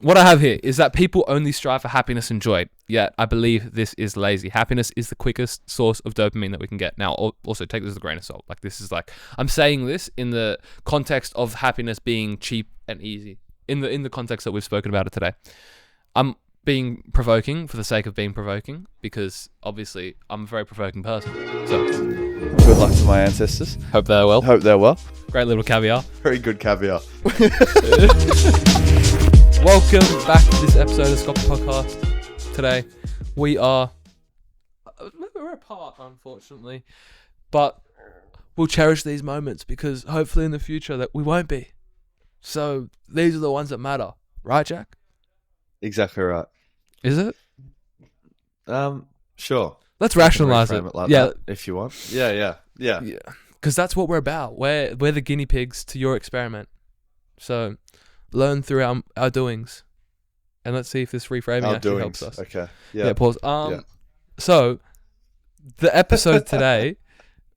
what I have here is that people only strive for happiness and joy, yet I believe this is lazy. Happiness is the quickest source of dopamine that we can get. Now, also take this with a grain of salt. Like, this is like, I'm saying this in the context of happiness being cheap and easy. In the context that we've spoken about it today. I'm being provoking for the sake of being provoking, because obviously I'm a very provoking person. So, good luck to my ancestors. Hope they're well. Great little caviar. Very good caviar. Welcome back to this episode of SCULPTED Podcast. Today, we're apart, unfortunately, but we'll cherish these moments because hopefully in the future that we won't be. So these are the ones that matter, right, Jack? Exactly right. Is it? Sure. Let's rationalize it. Like that, if you want. Yeah. Because that's what we're about. We're the guinea pigs to your experiment. So learn through our doings, and let's see if this reframing actually helps us. Okay. Yeah. Pause. So the episode today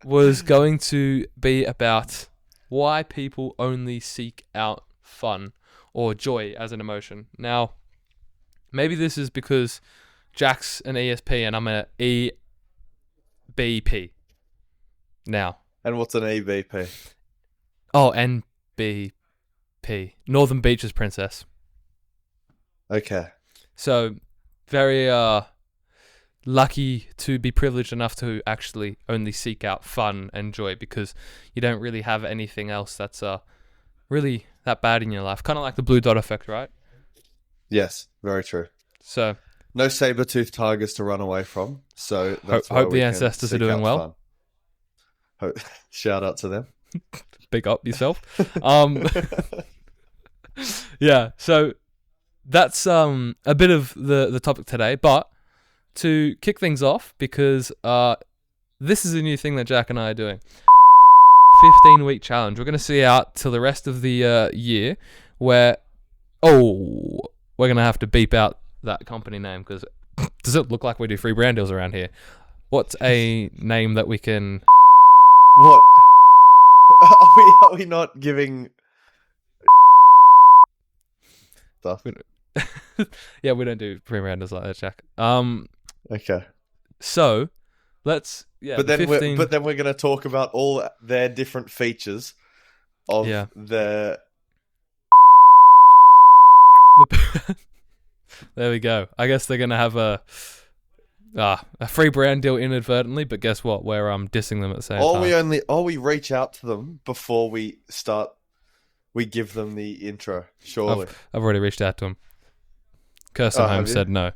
was going to be about why people only seek out fun or joy as an emotion. Now, maybe this is because Jack's an ESP and I'm an EBP. Now. And what's an EBP? Oh, NBP. Northern Beaches Princess. Okay. So, very lucky to be privileged enough to actually only seek out fun and joy, because you don't really have anything else that's really that bad in your life. Kind of like the blue dot effect, right? Yes, very true. So, no saber-toothed tigers to run away from. So that's hope the ancestors are doing well. Shout out to them. Big up yourself. Yeah, so that's a bit of the topic today, but to kick things off, because this is a new thing that Jack and I are doing. 15-week challenge. We're going to see out till the rest of the year, where we're going to have to beep out that company name, because does it look like we do free brand deals around here? What's a name that we can... What? Are we not giving... stuff? Yeah, we don't do free brand deals like that, Jack. Okay. So, let's... Yeah, but then we're going to talk about all their different features of their... There we go. I guess they're going to have a free brand deal inadvertently, but guess what? We're dissing them at the same time. We reach out to them before we start. We give them the intro, surely. I've already reached out to them. Kirsten Holmes said no.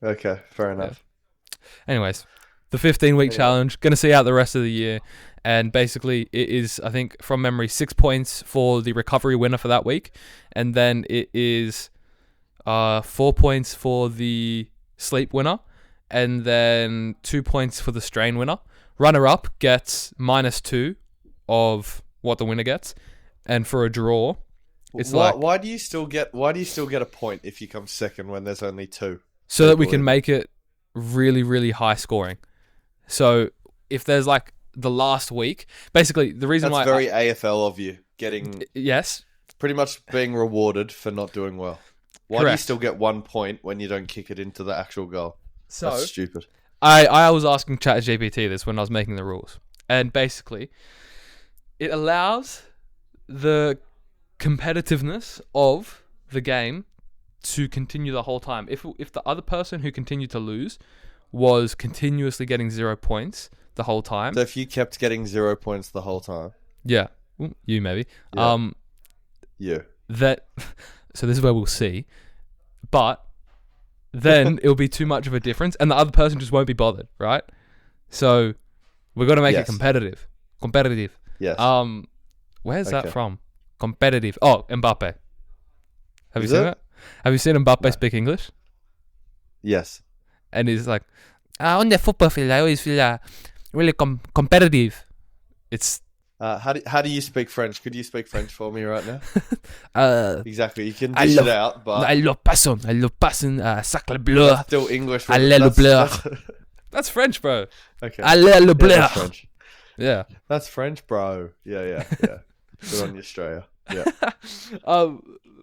Okay, fair enough. Yeah. Anyways, the 15-week challenge, going to see out the rest of the year. And basically, it is, I think, from memory, 6 points for the recovery winner for that week. And then it is 4 points for the sleep winner. And then 2 points for the strain winner. Runner-up gets -2 of what the winner gets. And for a draw, it's why do you still get a point if you come second when there's only 2? So that we can make it really, really high scoring. So if there's like the last week, basically the reason that's very AFL of you, getting pretty much being rewarded for not doing well. Why do you still get 1 point when you don't kick it into the actual goal? So that's stupid. I was asking ChatGPT this when I was making the rules, and basically it allows the competitiveness of the game to continue the whole time. If the other person who continued to lose was continuously getting 0 points the whole time. So if you kept getting 0 points the whole time. Yeah. You maybe. Yeah. So this is where we'll see. But then it'll be too much of a difference and the other person just won't be bothered, right? So we've got to make it competitive. Competitive. Yes. Where's that from? Competitive. Oh, Mbappe. Have you seen that? Have you seen Mbappe speak English? Yes. And he's like, on the football field, I always feel really competitive. It's... How do you speak French? Could you speak French for me right now? Exactly. You can dish it out, but... I love passion, sacre bleu. That's still English. Allez le bleu. That's French, bro. Okay. Allez le bleu. That's French. Yeah. That's French, bro. Yeah. Good on you, Australia. Yeah.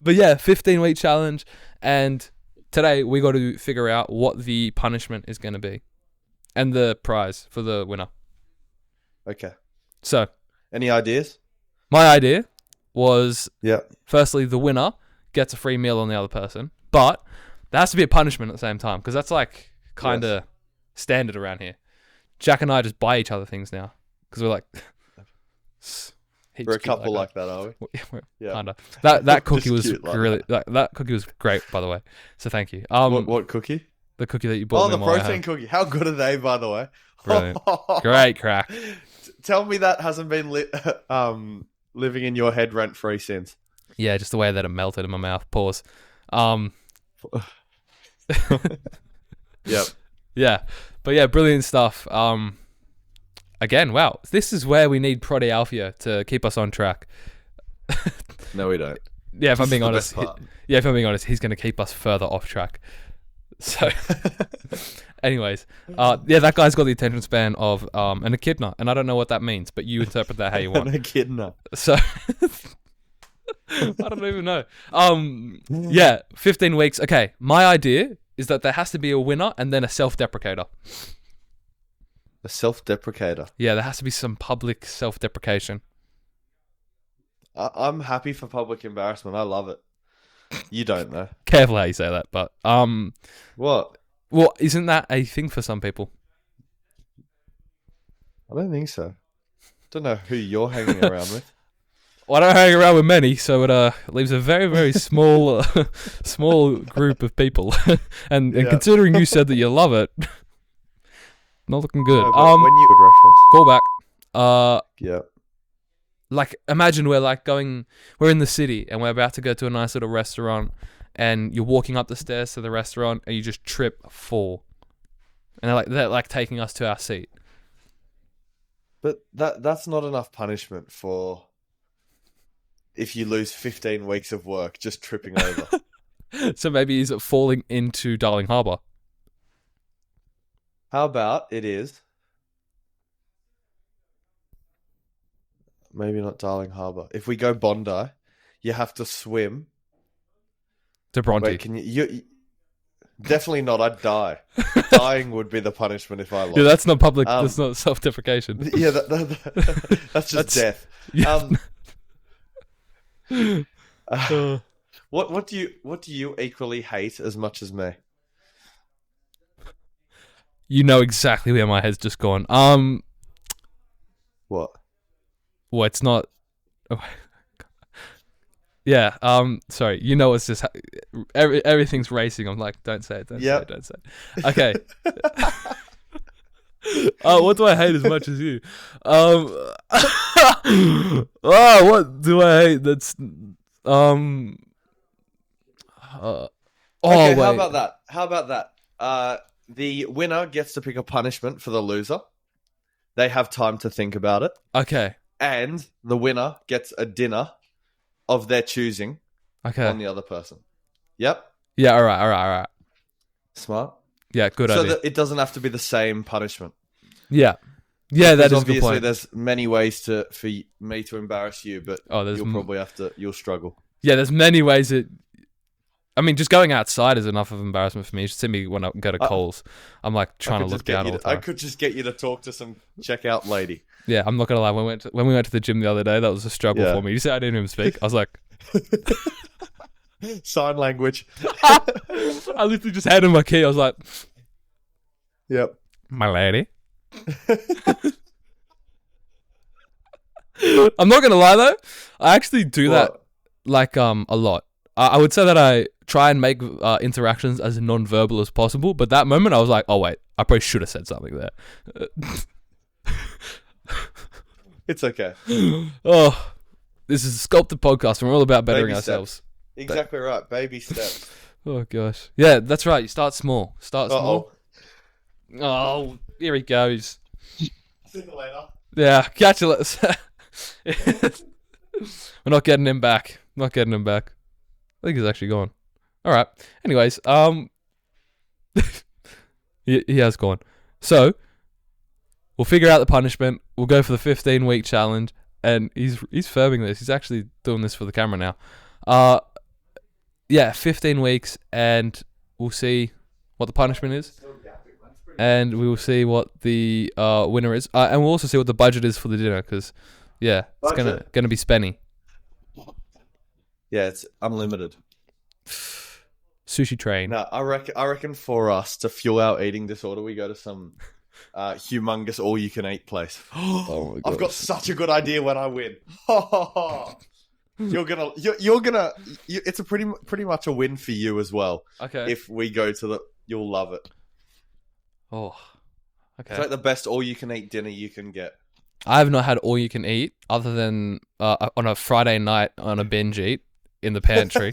But yeah, 15-week challenge, and today we got to figure out what the punishment is going to be, and the prize for the winner. Okay. So, any ideas? My idea was, yeah. Firstly, the winner gets a free meal on the other person, but there has to be a punishment at the same time, because that's like kind of standard around here. Jack and I just buy each other things now, because we're like... We're a couple like that, are we? Yeah, kinda. That cookie was really that cookie was great, by the way. So thank you. What cookie? The cookie that you bought. Oh, the protein cookie. How good are they, by the way? Brilliant. Great crack. Tell me that hasn't been living in your head rent free since. Yeah, just the way that it melted in my mouth. Pause. Yep. Yeah, but yeah, brilliant stuff. Again, wow, this is where we need Prodi Alfio to keep us on track. No, we don't. Yeah, if I'm being honest, he's going to keep us further off track. So, anyways, that guy's got the attention span of an echidna, and I don't know what that means, but you interpret that how you want. An echidna. So, I don't even know. 15 weeks. Okay, my idea is that there has to be a winner and then a self-deprecator. A self-deprecator. Yeah, there has to be some public self-deprecation. I'm happy for public embarrassment. I love it. You don't know. Careful how you say that, but what? Well, isn't that a thing for some people? I don't think so. Don't know who you're hanging around with. Well, I don't hang around with many, so it leaves a very, very small, small group of people. and considering you said that you love it. Not looking good. No, when you would reference. Callback. Yeah. Like, imagine we're in the city and we're about to go to a nice little restaurant, and you're walking up the stairs to the restaurant and you just trip, fall, and they're taking us to our seat. But that's not enough punishment for if you lose 15 weeks of work just tripping over. So maybe is it falling into Darling Harbour? How about it is... Maybe not Darling Harbour. If we go Bondi, you have to swim. To Bronte. Wait, can you... Definitely not. I'd die. Dying would be the punishment if I lost. Yeah, that's not public. That's not self-deprecation. Yeah, that's just death. Yeah. What do you equally hate as much as me? You know exactly where my head's just gone. What? Well, it's not. Oh, yeah. Sorry. You know, it's just everything's racing. I'm like, don't say it. Don't say it. Don't say it. Okay. What do I hate as much as you? What do I hate? That's Okay. How wait. about that? The winner gets to pick a punishment for the loser. They have time to think about it. Okay. And the winner gets a dinner of their choosing on the other person. Yep. Yeah, all right. Smart. Yeah, good idea. So that it doesn't have to be the same punishment. Yeah. Yeah, that is a good point. Obviously, there's many ways for me to embarrass you, but you'll struggle. Yeah, there's many ways I mean, just going outside is enough of embarrassment for me. You should see me when I go to Coles. I'm like trying to look down all the time. I could just get you to talk to some checkout lady. Yeah, I'm not gonna lie. When we went to the gym the other day, that was a struggle for me. You said I didn't even speak. I was like, sign language. I literally just handed him my key. I was like, "Yep, my lady." I'm not gonna lie though. I actually do that a lot. I would say that I try and make interactions as non-verbal as possible, but that moment I was like, oh wait, I probably should have said something there. It's okay. Oh, this is a Sculpted Podcast, and we're all about bettering ourselves. Exactly right. Baby steps. Oh gosh. Yeah, that's right. You start small. Small. Oh, here he goes. See you later. Yeah, catch you later. We're not getting him back. I think he's actually gone. All right. Anyways, he has gone. So we'll figure out the punishment. We'll go for the 15-week challenge, and he's firming this. He's actually doing this for the camera now. Yeah, 15 weeks, and we'll see what the punishment is. And we will see what the winner is. And we'll also see what the budget is for the dinner, because, yeah, it's gonna be spenny. Yeah, it's unlimited. Sushi train. No, I reckon for us to fuel our eating disorder, we go to some humongous all-you-can-eat place. Oh my God. I've got such a good idea when I win. It's a pretty much a win for you as well. Okay. If we go to you'll love it. Oh, okay. It's like the best all-you-can-eat dinner you can get. I have not had all you can eat other than on a Friday night on a binge eat in the pantry.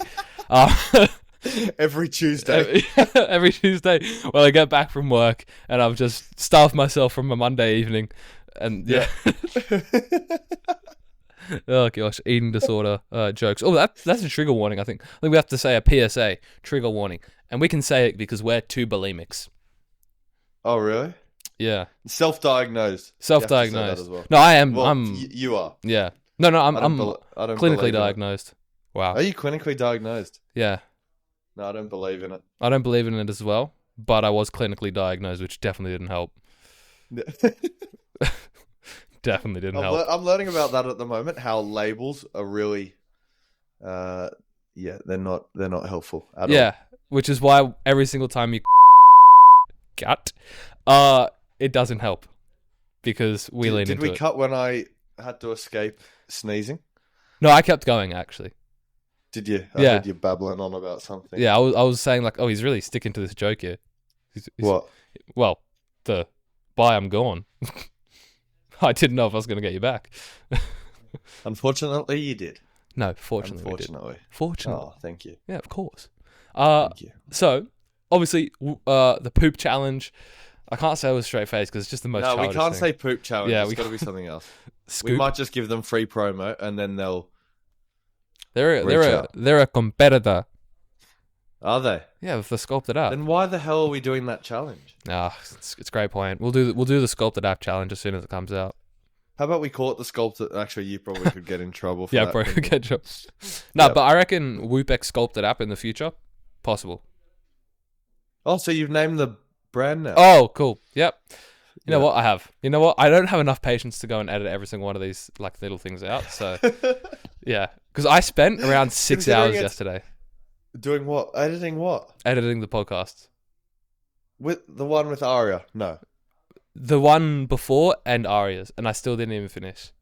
Every Tuesday. Every Tuesday. Well, I get back from work and I've just starved myself from a Monday evening. And yeah. Oh gosh, eating disorder jokes. Oh, that's a trigger warning, I think. I think we have to say a PSA, trigger warning. And we can say it because we're two bulimics. Oh, really? Yeah. Self-diagnosed. Self-diagnosed. As well. No, I am. Well, you are. Yeah. No, I'm I don't clinically diagnosed. Wow. Are you clinically diagnosed? Yeah. No, I don't believe in it. I don't believe in it as well, but I was clinically diagnosed, which definitely didn't help. Definitely didn't help. I'm learning about that at the moment, how labels are really they're not helpful at all. Yeah, which is why every single time you gut, it doesn't help because we lean into it. Did we cut when I had to escape sneezing? No, I kept going actually. Did you? I heard you babbling on about something. Yeah, I was saying like, oh, he's really sticking to this joke here. What? Well, bye, I'm gone. I didn't know if I was going to get you back. Unfortunately, you did. No, fortunately. Fortunately. Oh, thank you. Yeah, of course. Thank you. So, obviously, the poop challenge. I can't say it was straight face because it's just the most childish thing. No, we can't say poop challenge. Yeah, it's got to be something else. We might just give them free promo and then they'll. They're a competitor. Are they? Yeah, with the Sculpted app. Then why the hell are we doing that challenge? It's a great point. We'll do the Sculpted app challenge as soon as it comes out. How about we call it the Sculpted? Actually, you probably could get in trouble for that. Yeah, probably could get in trouble. No, but I reckon Whoopx Sculpted app in the future, possible. Oh, so you've named the brand now? Oh, cool. Yep. You know what? I have. You know what? I don't have enough patience to go and edit every single one of these like little things out. So, yeah, because I spent around 6 hours yesterday. Doing what? Editing what? Editing the podcast. With the one with Aria? No. The one before and Aria's, and I still didn't even finish.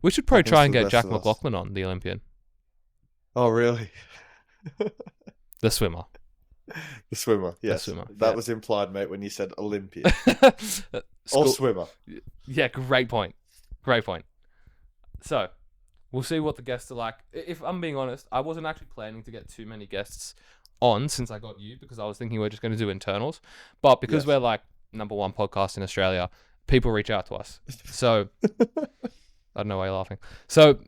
We should probably try and get Jack McLaughlin on, the Olympian. Oh, really? The swimmer. The swimmer, yes. The swimmer, that was implied, mate, when you said Olympian. Or swimmer. Yeah, great point. Great point. So, we'll see what the guests are like. If I'm being honest, I wasn't actually planning to get too many guests on since I got you, because I was thinking we're just going to do internals. But because we're like #1 podcast in Australia, people reach out to us. So, I don't know why you're laughing. So,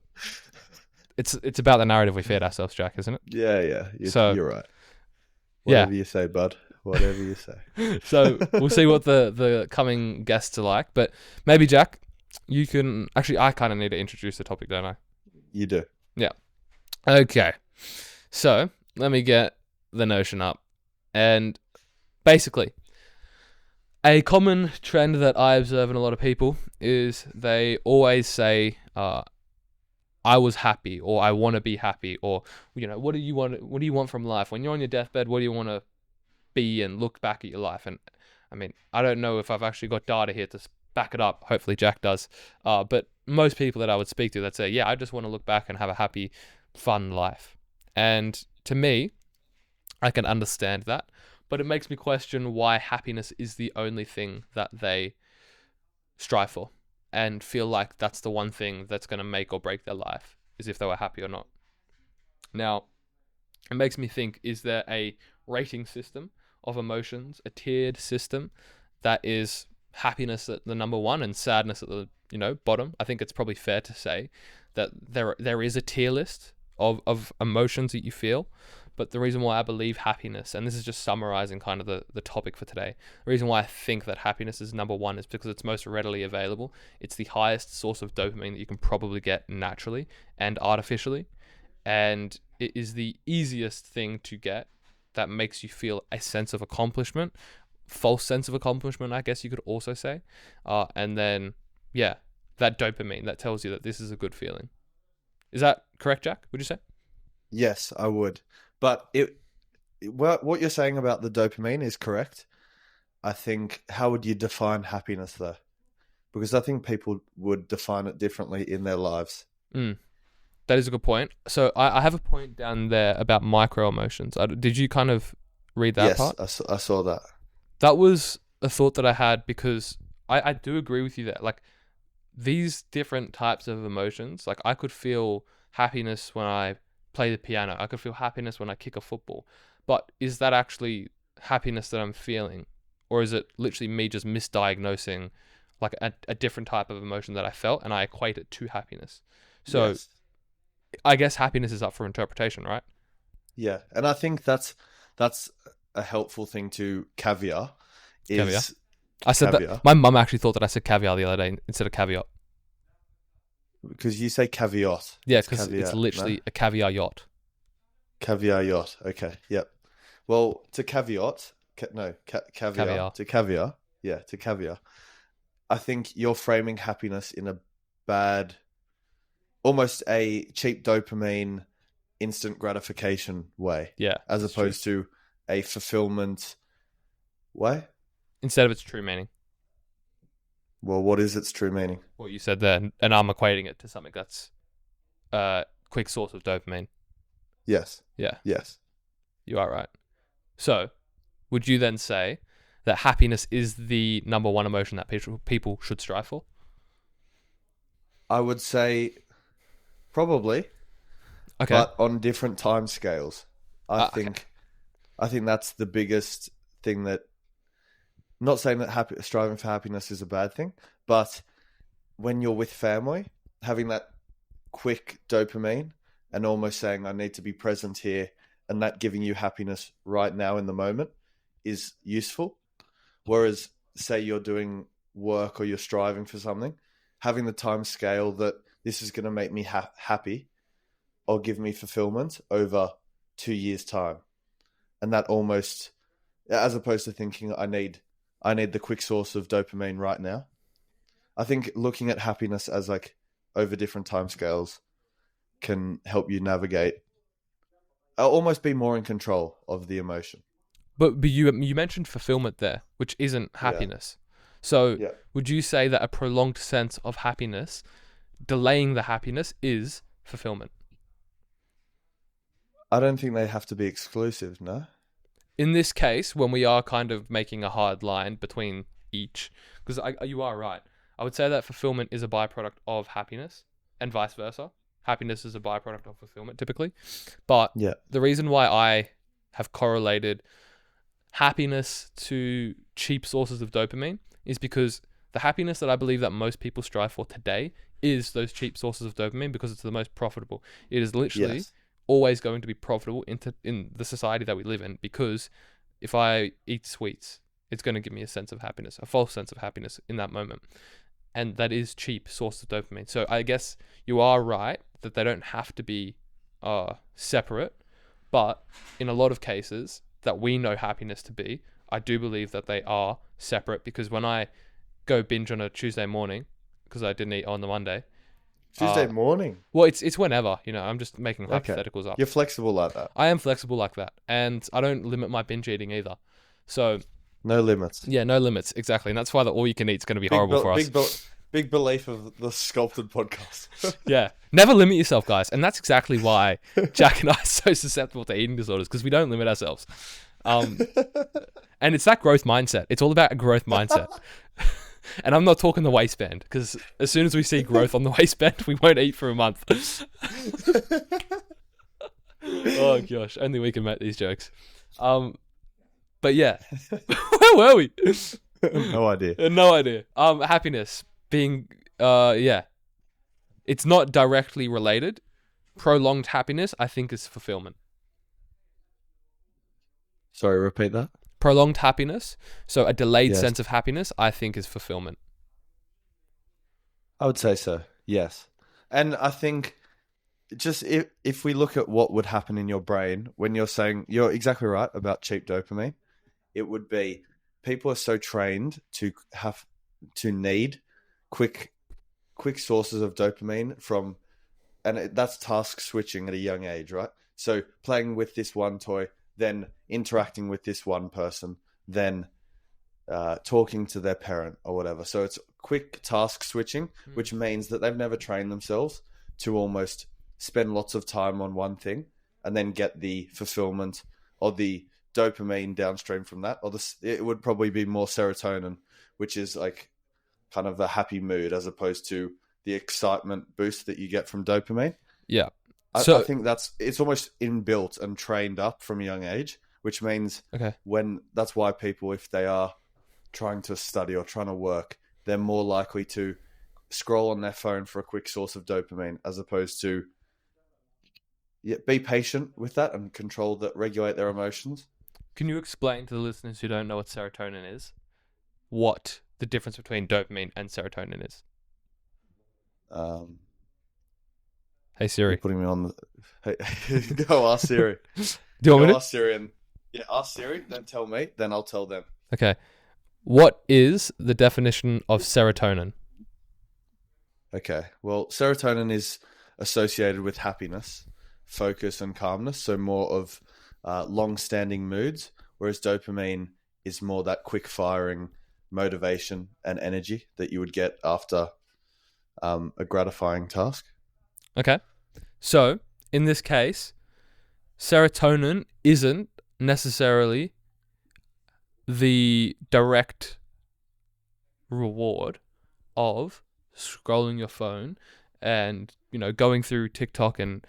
it's about the narrative we feed ourselves, Jack, isn't it? Yeah. You're right. Whatever you say, bud. Whatever you say. So we'll see what the coming guests are like. But maybe, Jack, you can... Actually, I kind of need to introduce the topic, don't I? You do. Yeah. Okay. So let me get the notion up. And basically, a common trend that I observe in a lot of people is they always say... I was happy, or I want to be happy, or, you know, what do you want from life? When you're on your deathbed, what do you want to be and look back at your life? And I mean, I don't know if I've actually got data here to back it up. Hopefully Jack does. But most people that I would speak to, that say, yeah, I just want to look back and have a happy, fun life. And to me, I can understand that, but it makes me question why happiness is the only thing that they strive for. And feel like that's the one thing that's going to make or break their life, is if they were happy or not. Now, it makes me think, is there a rating system of emotions, a tiered system that is happiness at the #1 and sadness at the bottom? I think it's probably fair to say that there is a tier list of emotions that you feel. But the reason why I believe happiness, and this is just summarizing kind of the topic for today, the reason why I think that happiness is #1 is because it's most readily available. It's the highest source of dopamine that you can probably get naturally and artificially. And it is the easiest thing to get that makes you feel a sense of accomplishment, false sense of accomplishment, I guess you could also say. And then, yeah, that dopamine that tells you that this is a good feeling. Is that correct, Jack? Would you say? Yes, I would. But what you're saying about the dopamine is correct. I think, how would you define happiness though? Because I think people would define it differently in their lives. That is a good point. So I have a point down there about micro emotions. Did you kind of read that part? Yes, I saw that. That was a thought that I had because I do agree with you there. Like these different types of emotions, like I could feel happiness when I play the piano. I could feel happiness when I kick a football. But is that actually happiness that I'm feeling? Or is it literally me just misdiagnosing like a different type of emotion that I felt and I equate it to happiness? So yes. I guess happiness is up for interpretation, right? Yeah, and I think that's a helpful thing to caviar. Caviar. I said caviar. That. My mum actually thought that I said caviar the other day instead of caveat. Because you say caveat. Yeah, because it's literally a caviar yacht. Caviar yacht. Okay. Yep. Well, to caveat. Caviar. To caviar. Yeah, to caviar. I think you're framing happiness in a bad, almost a cheap dopamine, instant gratification way. Yeah. As opposed to a fulfillment way. Instead of its true meaning. Well, what is its true meaning? What you said there, and I'm equating it to something that's a quick source of dopamine. Yes. Yeah. Yes. You are right. So, would you then say that happiness is the number one emotion that people should strive for? I would say probably. Okay. But on different time scales. I think that's the biggest thing that, not saying that striving for happiness is a bad thing, but when you're with family, having that quick dopamine and almost saying, I need to be present here, and that giving you happiness right now in the moment is useful. Whereas, say you're doing work or you're striving for something, having the time scale that this is going to make me happy or give me fulfillment over 2 years' time. And that almost, as opposed to thinking I need the quick source of dopamine right now. I think looking at happiness as like over different timescales can help you navigate, almost be more in control of the emotion. But you mentioned fulfillment there, which isn't happiness. Yeah. So would you say that a prolonged sense of happiness, delaying the happiness, is fulfillment? I don't think they have to be exclusive, no? In this case, when we are kind of making a hard line between each, because you are right. I would say that fulfillment is a byproduct of happiness and vice versa. Happiness is a byproduct of fulfillment typically. But the reason why I have correlated happiness to cheap sources of dopamine is because the happiness that I believe that most people strive for today is those cheap sources of dopamine because it's the most profitable. It is literally always going to be profitable in the society that we live in, because if I eat sweets, it's going to give me a sense of happiness, a false sense of happiness in that moment. And that is cheap source of dopamine. So I guess you are right that they don't have to be separate, but in a lot of cases that we know happiness to be, I do believe that they are separate, because when I go binge on a Tuesday morning, because I didn't eat on the Monday, Tuesday morning? Well, it's whenever, I'm just making hypotheticals up. You're flexible like that. I am flexible like that. And I don't limit my binge eating either. So... No limits. Yeah, no limits. Exactly. And that's why the all you can eat is going to be horrible for us. Big belief of the SCULPTED Podcast. Yeah. Never limit yourself, guys. And that's exactly why Jack and I are so susceptible to eating disorders, because we don't limit ourselves. And it's that growth mindset. It's all about a growth mindset. And I'm not talking the waistband, because as soon as we see growth on the waistband, we won't eat for a month. Oh, gosh. Only we can make these jokes. But yeah, where were we? No idea. No idea. Happiness being, it's not directly related. Prolonged happiness, I think, is fulfillment. Sorry, repeat that. Prolonged happiness, so a delayed sense of happiness, I think, is fulfillment. I would say so, yes. And I think just if we look at what would happen in your brain when you're saying, you're exactly right about cheap dopamine, it would be people are so trained to need quick sources of dopamine from, and that's task switching at a young age, right? So playing with this one toy, then interacting with this one person, then talking to their parent or whatever. So it's quick task switching, which means that they've never trained themselves to almost spend lots of time on one thing and then get the fulfillment or the dopamine downstream from that. Or it would probably be more serotonin, which is like kind of a happy mood as opposed to the excitement boost that you get from dopamine. Yeah. I think it's almost inbuilt and trained up from a young age, which means that's why people, if they are trying to study or trying to work, they're more likely to scroll on their phone for a quick source of dopamine as opposed to be patient with that and regulate their emotions. Can you explain to the listeners who don't know what serotonin is, what the difference between dopamine and serotonin is? Hey Siri. You're putting me on the... Hey, go ask Siri. Do you want me to? Ask Siri and... Yeah, ask Siri, then tell me, then I'll tell them. Okay. What is the definition of serotonin? Okay. Well, serotonin is associated with happiness, focus, and calmness, so more of long-standing moods, whereas dopamine is more that quick-firing motivation and energy that you would get after a gratifying task. Okay. So, in this case, serotonin isn't necessarily the direct reward of scrolling your phone and, going through TikTok and,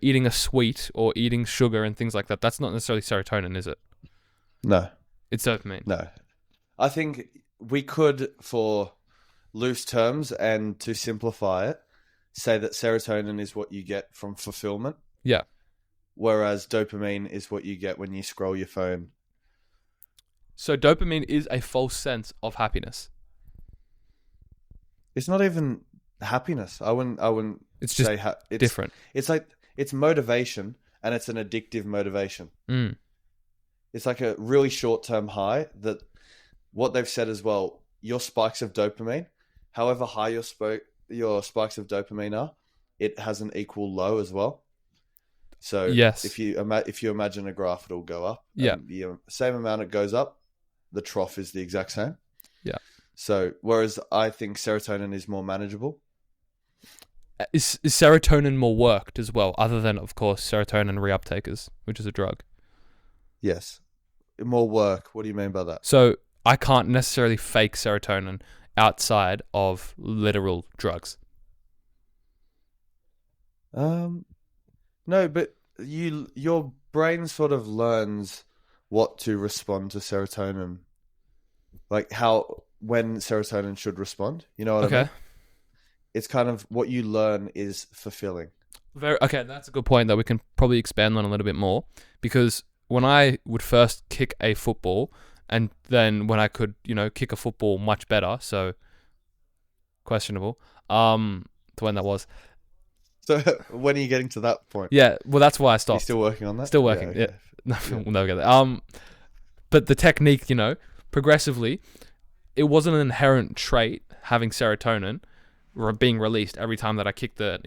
eating a sweet or eating sugar and things like that. That's not necessarily serotonin, is it? No. It's dopamine. No. I think we could, for loose terms and to simplify it, say that serotonin is what you get from fulfillment. Yeah. Whereas dopamine is what you get when you scroll your phone. So dopamine is a false sense of happiness. It's not even happiness. I wouldn't it's just say it's different. It's like it's motivation, and it's an addictive motivation. It's like a really short-term high that what they've said as well, your spikes of dopamine, however high your spikes of dopamine are, it has an equal low as well. So yes, if you imagine a graph, it'll go up. Yeah. The same amount it goes up, the trough is the exact same. Yeah. So whereas I think serotonin is more manageable. Is serotonin more worked as well, other than, of course, serotonin reuptakers, which is a drug? Yes. More work. What do you mean by that? So I can't necessarily fake serotonin outside of literal drugs. No, but your brain sort of learns what to respond to serotonin, like when serotonin should respond. You know what I mean? It's kind of what you learn is fulfilling. Okay, that's a good point that we can probably expand on a little bit more, because when I would first kick a football, and then when I could, kick a football much better, so questionable, to when that was. So when are you getting to that point? Yeah, well, that's why I stopped. You're still working on that? Still working, yeah. We'll never get there. But the technique, progressively, it wasn't an inherent trait having serotonin being released every time that I kicked a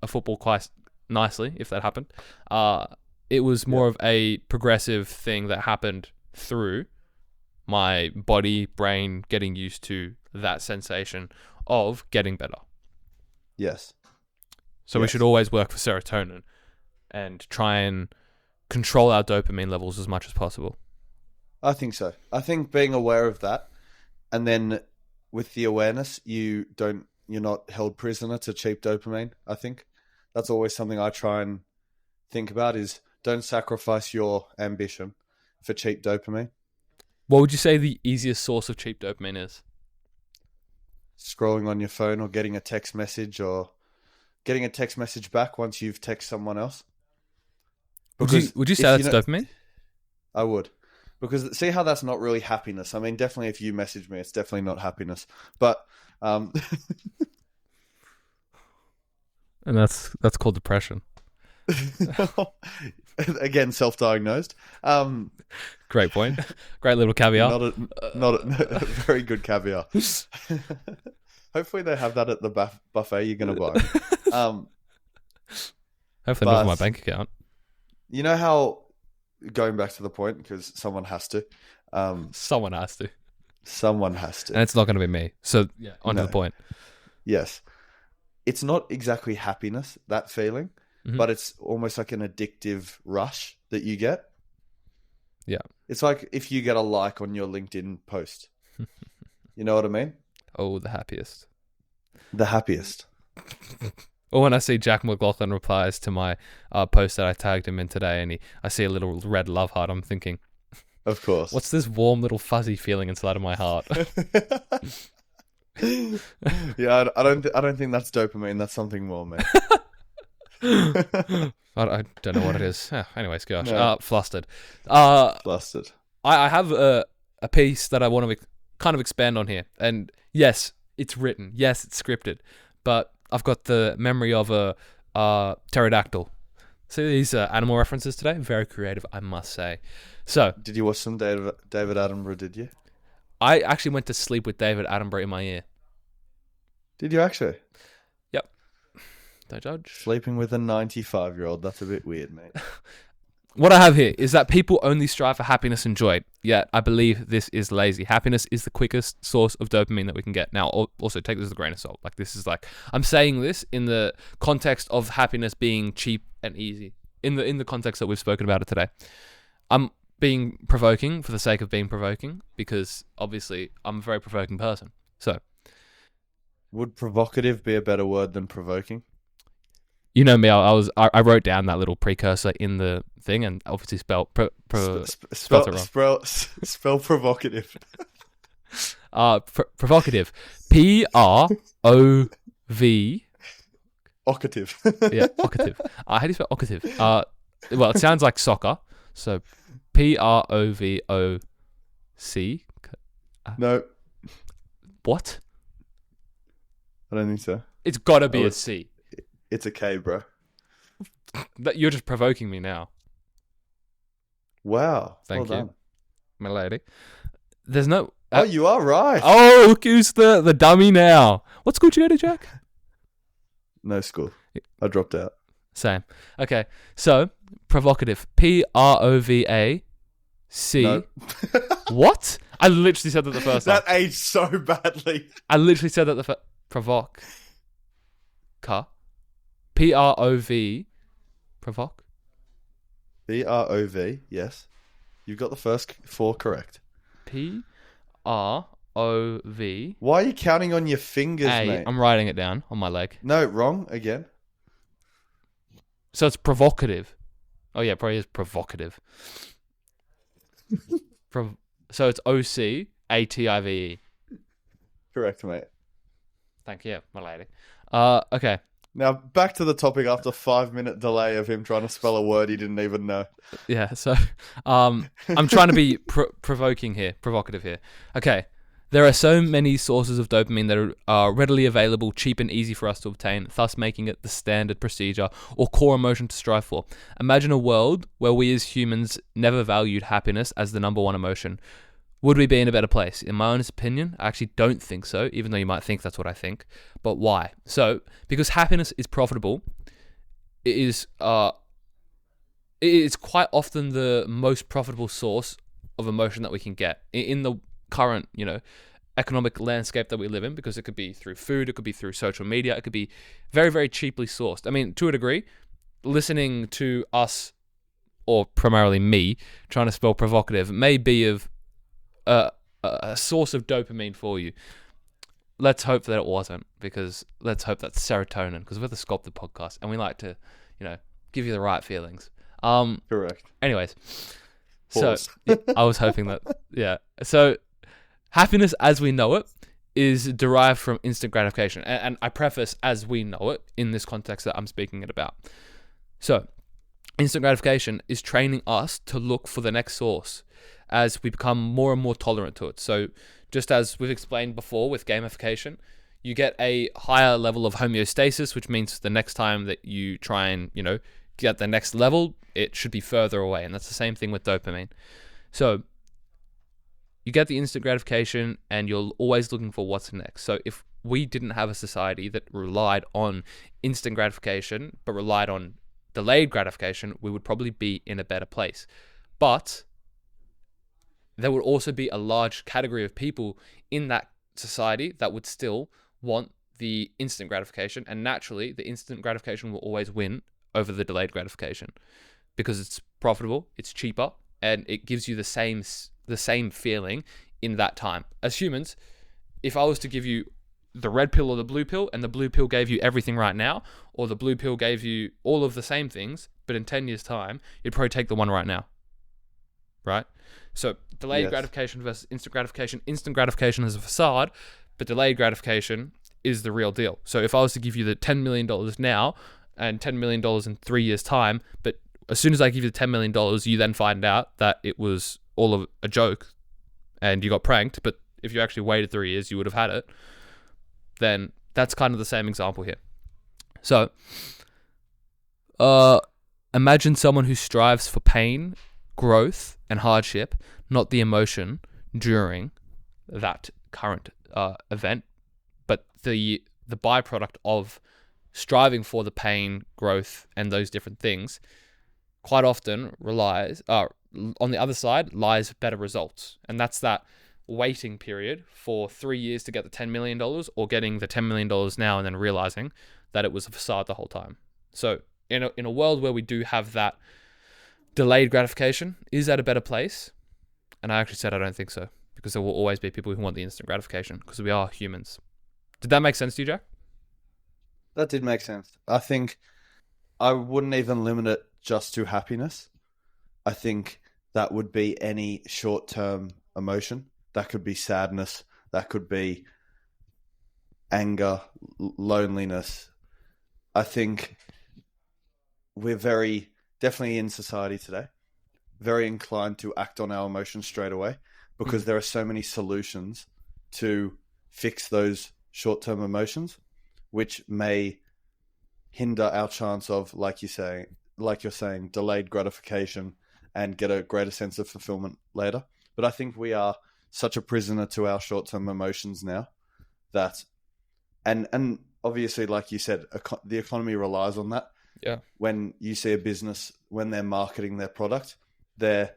football quite nicely, if that happened. It was more of a progressive thing that happened through my body, brain getting used to that sensation of getting better. Yes. So we should always work for serotonin and try and control our dopamine levels as much as possible. I think so. I think being aware of that, and then with the awareness, you're not held prisoner to cheap dopamine. I think that's always something I try and think about, is don't sacrifice your ambition for cheap dopamine. What would you say the easiest source of cheap dopamine is? Scrolling on your phone, or getting a text message, or getting a text message back once you've texted someone else. Would you say that's dopamine? I would. Because see how that's not really happiness. I mean, definitely if you message me, it's definitely not happiness. But And that's called depression. Again, self-diagnosed. Great point. Great little caveat. Not a very good caviar. Hopefully they have that at the buffet you're going to buy. Hopefully not for my bank account. You know how, going back to the point, because someone has to. Someone has to. Someone has to. And it's not going to be me. So, yeah, on to the point. Yes. It's not exactly happiness, that feeling, but it's almost like an addictive rush that you get. Yeah. It's like if you get a like on your LinkedIn post. You know what I mean? Oh, the happiest. The happiest. Or when I see Jack McLaughlin replies to my post that I tagged him in today, and I see a little red love heart, I'm thinking, of course. What's this warm little fuzzy feeling inside of my heart? Yeah, I don't think that's dopamine. That's something more, man. I don't know what it is. Anyways, gosh, No. flustered. Flustered. I have a piece that I want to kind of expand on here, and yes, it's written. Yes, it's scripted, but I've got the memory of a pterodactyl. See these animal references today? Very creative, I must say. So, did you watch some David Attenborough? Did you? I actually went to sleep with David Attenborough in my ear. Did you actually? Yep. Don't judge. Sleeping with a 95-year-old. That's a bit weird, mate. What I have here is that people only strive for happiness and joy, yet I believe this is lazy. Happiness is the quickest source of dopamine that we can get. Now, also take this with a grain of salt. Like, this is like, I'm saying this in the context of happiness being cheap and easy. In the context that we've spoken about it today. I'm being provoking for the sake of being provoking, because obviously I'm a very provoking person. So, would provocative be a better word than provoking? You know me, I wrote down that little precursor in the thing and obviously spelled it wrong. Spell provocative. Provocative. Prov. Occative. Yeah, occative. How do you spell occative? Well, it sounds like soccer. So, Provoc. No. What? I don't think so. It's got to be a C. It's a K, bro. You're just provoking me now. Wow. Thank you, done. my lady. There's no... Oh, you are right. Oh, look who's the dummy now. What school did you go to, Jack? No school. I dropped out. Same. Okay, so, provocative. Provac. No. What? I literally said that the first time. That aged so badly. I literally said that the first... Provoc. Prov. Provoc. Prov, yes. You've got the first four correct. Prov. Why are you counting on your fingers, mate? I'm writing it down on my leg. No, wrong again. So it's provocative. Oh yeah, probably is provocative. So it's OCATIVE. Correct, mate. Thank you, my lady. Okay. Now, back to the topic after 5-minute delay of him trying to spell a word he didn't even know. Yeah, so I'm trying to be provocative here. Okay, there are so many sources of dopamine that are readily available, cheap and easy for us to obtain, thus making it the standard procedure or core emotion to strive for. Imagine a world where we as humans never valued happiness as the number one emotion. Would we be in a better place? In my honest opinion, I actually don't think so, even though you might think that's what I think. But why? So, because happiness is profitable, it's quite often the most profitable source of emotion that we can get in the current, economic landscape that we live in, because it could be through food, it could be through social media, it could be very, very cheaply sourced. I mean, to a degree, listening to us, or primarily me, trying to spell provocative may be of a source of dopamine for you. Let's hope that it wasn't, because let's hope that's serotonin, because we're the SCULPTED Podcast and we like to, give you the right feelings. Correct. Anyways, Pause. So I was hoping that, yeah. So happiness as we know it is derived from instant gratification, and I preface as we know it in this context that I'm speaking it about. So instant gratification is training us to look for the next source as we become more and more tolerant to it. So just as we've explained before with gamification, you get a higher level of homeostasis, which means the next time that you try and, get the next level, it should be further away. And that's the same thing with dopamine. So you get the instant gratification and you're always looking for what's next. So if we didn't have a society that relied on instant gratification, but relied on delayed gratification, we would probably be in a better place. But there would also be a large category of people in that society that would still want the instant gratification. And naturally, the instant gratification will always win over the delayed gratification because it's profitable, it's cheaper, and it gives you the same feeling in that time. As humans, if I was to give you the red pill or the blue pill, and the blue pill gave you everything right now, or the blue pill gave you all of the same things, but in 10 years' time, you'd probably take the one right now. Right? So delayed gratification versus instant gratification. Instant gratification is a facade, but delayed gratification is the real deal. So if I was to give you the $10 million now and $10 million in 3 years' time, but as soon as I give you the $10 million, you then find out that it was all of a joke and you got pranked, but if you actually waited 3 years, you would have had it, then that's kind of the same example here. So imagine someone who strives for pain, growth, and hardship, not the emotion during that current event, but the byproduct of striving for the pain, growth, and those different things quite often relies, on the other side, lies better results. And that's that waiting period for 3 years to get the $10 million or getting the $10 million now and then realizing that it was a facade the whole time. So in a world where we do have that delayed gratification, is that a better place? And I actually said I don't think so, because there will always be people who want the instant gratification because we are humans. Did that make sense to you, Jack? That did make sense. I think I wouldn't even limit it just to happiness. I think that would be any short-term emotion. That could be sadness. That could be anger, loneliness. I think we're definitely in society today, very inclined to act on our emotions straight away because there are so many solutions to fix those short-term emotions, which may hinder our chance of, like you're saying, delayed gratification and get a greater sense of fulfillment later. But I think we are such a prisoner to our short-term emotions now that, and obviously, like you said, the economy relies on that. Yeah. When you see a business, when they're marketing their product, their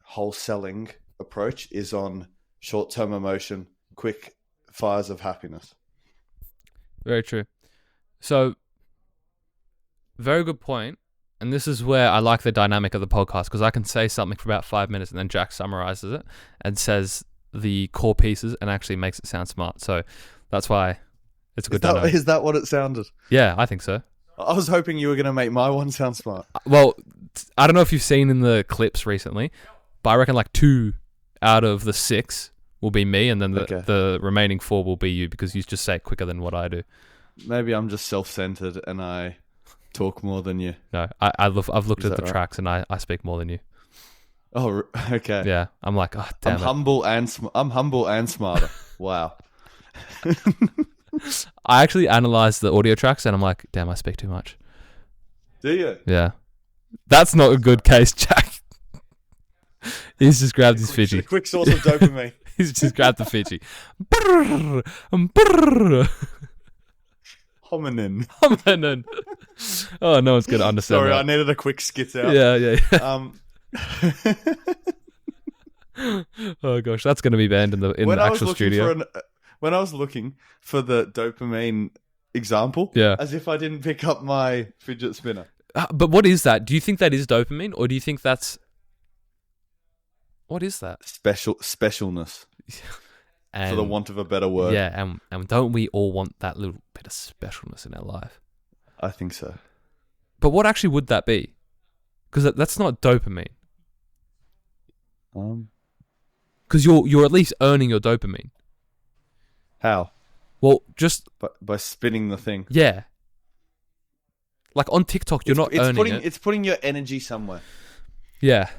whole selling approach is on short-term emotion, quick fires of happiness. Very true. So, very good point. And this is where I like the dynamic of the podcast, because I can say something for about 5 minutes and then Jack summarizes it and says the core pieces and actually makes it sound smart. So that's why it's a good dynamic. Is that what it sounded? Yeah, I think so. I was hoping you were going to make my one sound smart. Well, I don't know if you've seen in the clips recently, but I reckon like 2 out of the 6 will be me, and then the remaining 4 will be you, because you just say it quicker than what I do. Maybe I'm just self-centered and I talk more than you. No, I've looked at the tracks and I speak more than you. Oh, okay. Yeah, I'm like, oh, damn I'm humble and smarter. Wow. I actually analyzed the audio tracks and I'm like, damn, I speak too much. Do you? Yeah. That's not a good case, Jack. He's just grabbed his Fiji. A quick source of dopamine. He's just grabbed the Fiji. Brrr, brrr. Hominin. Oh, no one's going to understand Sorry, that. I needed a quick skit out. Yeah. Oh, gosh. That's going to be banned in the actual studio. When I was looking for the dopamine example, as if I didn't pick up my fidget spinner. But what is that? Do you think that is dopamine, or do you think that's... What is that? Specialness. For the want of a better word. Yeah, and don't we all want that little bit of specialness in our life? I think so. But what actually would that be? Because that's not dopamine. Because you're at least earning your dopamine. How? Well, just... By spinning the thing. Yeah. Like on TikTok, you're not earning it. It's putting your energy somewhere. Yeah.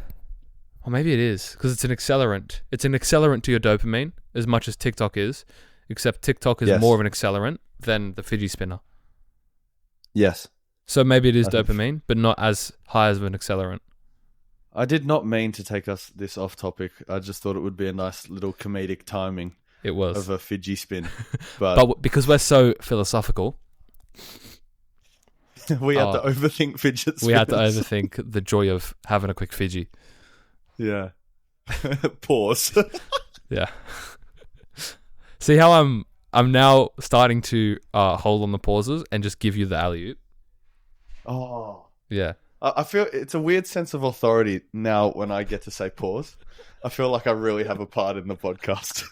Or maybe it is, because it's an accelerant. It's an accelerant to your dopamine, as much as TikTok is. except TikTok is Yes. more of an accelerant than the fidget spinner. Yes. So maybe it is I think- dopamine, but not as high as an accelerant. I did not mean to take us this off topic. I just thought it would be a nice little comedic timing It was. of a fidget spin. But, But because we're so philosophical, we had to overthink fidget spinners. we had to overthink the joy of having a quick fidget. Yeah. Pause. Yeah. See how I'm now starting to hold on the pauses and just give you the alley-oop? Oh. Yeah. I feel it's a weird sense of authority now when I get to say pause. I feel like I really have a part in the podcast.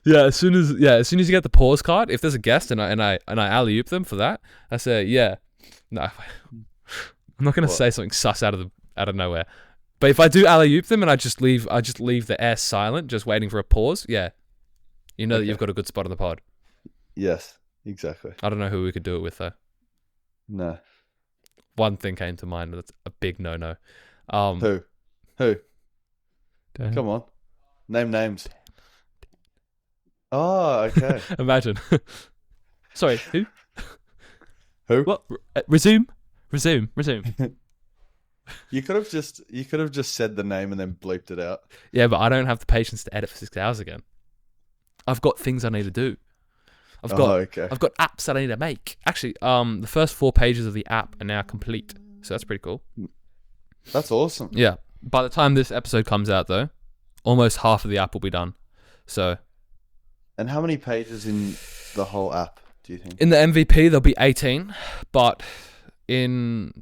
As soon as you get the pause card, if there's a guest and I alley-oop them for that, I say, yeah. No. I'm not going to say something sus out of nowhere. But if I do alley-oop them and I just leave the air silent, just waiting for a pause, yeah. You know that you've got a good spot on the pod. Yes, exactly. I don't know who we could do it with though. No. One thing came to mind that's a big no-no. Who? Come on. Name names. Oh, okay. Imagine. Sorry, who? Who? What? Resume. You could have just said the name and then bleeped it out. Yeah, but I don't have the patience to edit for 6 hours again. I've got things I need to do. I've got apps that I need to make. Actually, the first 4 pages of the app are now complete, so that's pretty cool. That's awesome. Yeah. By the time this episode comes out, though, almost half of the app will be done. So, And how many pages in the whole app do you think? in the MVP, there'll be 18, but by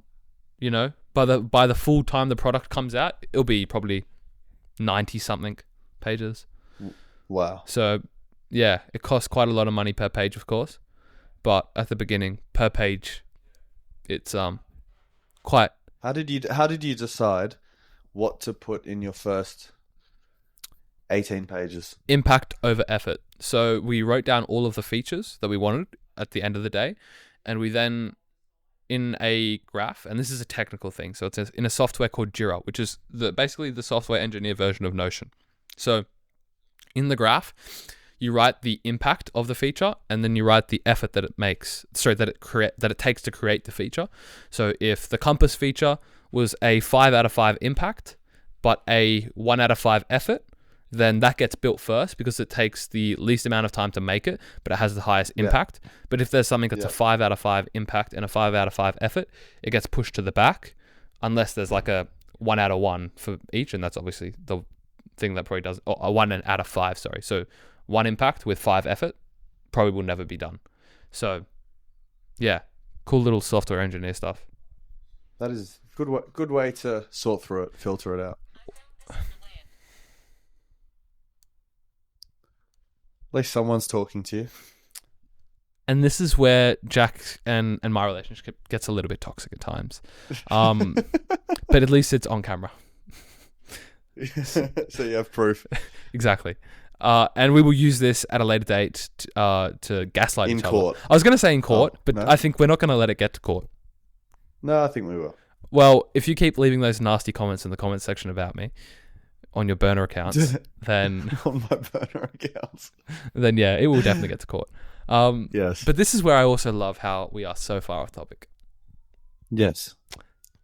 the full time the product comes out, it'll be probably 90 something pages. Wow. So, yeah, it costs quite a lot of money per page, of course, but at the beginning, per page, it's quite. How did you decide what to put in your first 18 pages? Impact over effort. So we wrote down all of the features that we wanted at the end of the day, and we then, in a graph, and this is a technical thing, so it's in a software called Jira, which is basically the software engineer version of Notion. So in the graph, you write the impact of the feature, and then you write the effort that it takes to create the feature. So if the compass feature was a 5 out of 5 impact, but a 1 out of 5 effort, then that gets built first because it takes the least amount of time to make it, but it has the highest impact. But if there's something that's a 5 out of 5 impact and a 5 out of 5 effort, it gets pushed to the back, unless there's like a 1 out of 1 for each, and that's obviously the thing that probably does, or a 1 out of 5, sorry. So 1 impact with 5 effort probably will never be done. So, yeah, cool little software engineer stuff. That is good way to sort through it, filter it out. At least someone's talking to you. And this is where Jack and my relationship gets a little bit toxic at times. But at least it's on camera. So you have proof. Exactly. And we will use this at a later date to gaslight In each other. court. I was going to say in court, but no? I think we're not going to let it get to court. No, I think we will. Well, if you keep leaving those nasty comments in the comment section about me on your burner accounts, then On my burner accounts. then yeah, it will definitely get to court. Yes. But this is where I also love how we are so far off topic. Yes.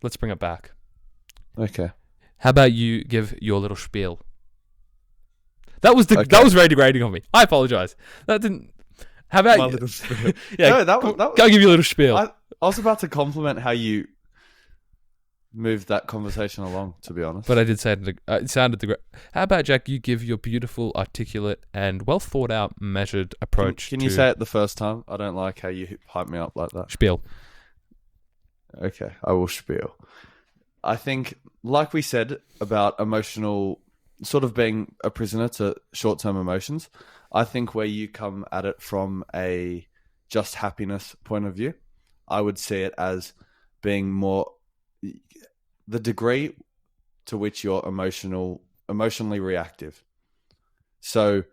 Let's bring it back. Okay. How about you give your little spiel? That was Okay. that was very degrading on me. I apologize. That didn't. How about My you? little spiel. Yeah, No, that was- go give you a little spiel. I was about to compliment how you moved that conversation along, to be honest. But I did say it sounded. How about Jack? You give your beautiful, articulate, and well thought out, measured approach. Can you to say it the first time? I don't like how you hype me up like that. spiel? Okay, I will spiel. I think, like we said about emotional, sort of being a prisoner to short-term emotions, I think where you come at it from a just happiness point of view, I would see it as being more the degree to which you're emotionally reactive. So